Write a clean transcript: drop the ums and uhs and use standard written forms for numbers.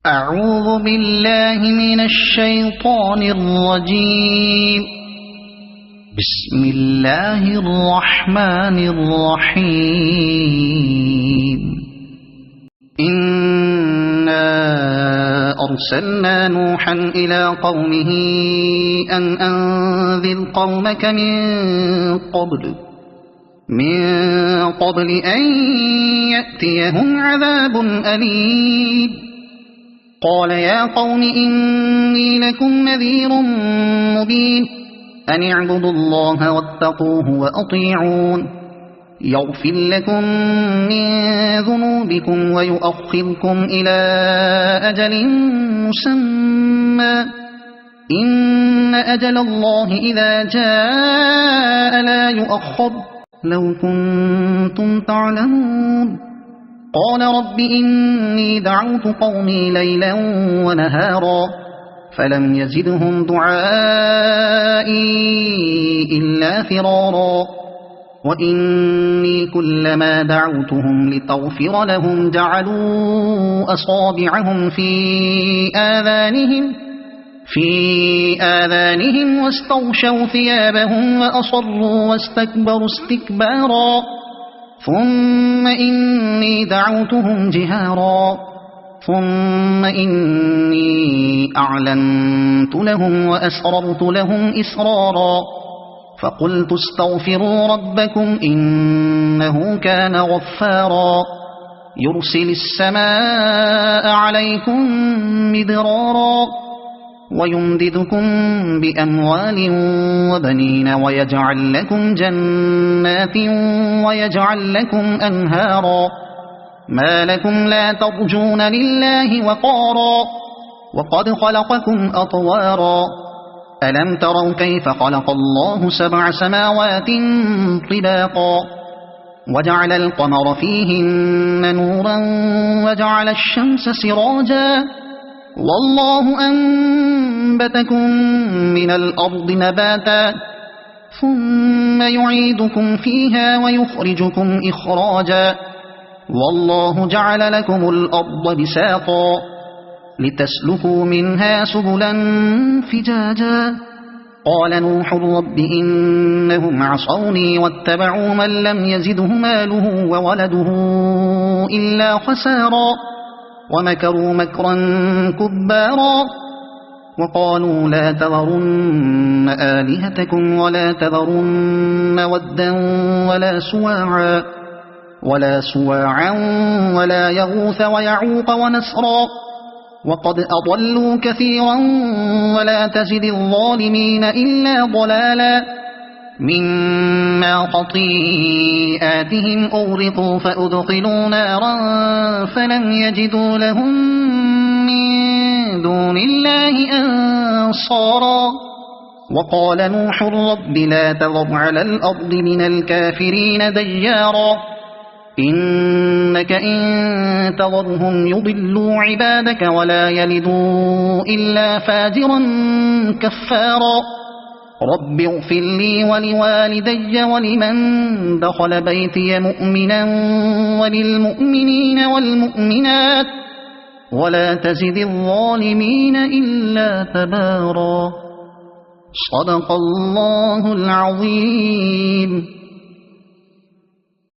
أعوذ بالله من الشيطان الرجيم. بسم الله الرحمن الرحيم. إنا أرسلنا نوحا إلى قومه أن أنذر قومك من قبل أن يأتيهم عذاب أليم. قال يا قوم إني لكم نذير مبين أن اعبدوا الله واتقوه وأطيعون يغفر لكم من ذنوبكم ويؤخركم إلى أجل مسمى إن أجل الله إذا جاء لا يؤخر لو كنتم تعلمون. قال رب إني دعوت قومي ليلا ونهارا فلم يزدهم دعائي إلا فرارا وإني كلما دعوتهم لتغفر لهم جعلوا أصابعهم في آذانهم واستغشوا ثيابهم وأصروا واستكبروا استكبارا ثم إني دعوتهم جهارا ثم إني أعلنت لهم وأسررت لهم إسرارا فقلت استغفروا ربكم إنه كان غفارا يرسل السماء عليكم مدرارا ويمددكم بأموال وبنين ويجعل لكم جنات ويجعل لكم أنهارا ما لكم لا ترجون لله وقارا وقد خلقكم أطوارا ألم تروا كيف خلق الله 7 سماوات طباقا وجعل القمر فيهن نورا وجعل الشمس سراجا والله أنبتكم من الأرض نباتا ثم يعيدكم فيها ويخرجكم إخراجا والله جعل لكم الأرض بساطا لتسلكوا منها سبلا فجاجا. قال نوح رب إنهم عصوني واتبعوا من لم يزده ماله وولده إلا خسارا ومكروا مكرا كبارا وقالوا لا تذرن آلهتكم ولا تذرن ودا ولا سواعا ولا يغوث ويعوق ونسرا وقد أضلوا كثيرا ولا تزد الظالمين إلا ضلالا مما خطيئاتهم أغرقوا فأدخلوا نارا فلم يجدوا لهم من دون الله أنصارا. وقال نوح رب لا تذر على الأرض من الكافرين ديارا إنك إن تذرهم يضلوا عبادك ولا يلدوا إلا فاجرا كفارا. رب اغفر لي ولوالدي ولمن دخل بيتي مؤمنا وللمؤمنين والمؤمنات ولا تزد الظالمين إلا تبارا. صدق الله العظيم.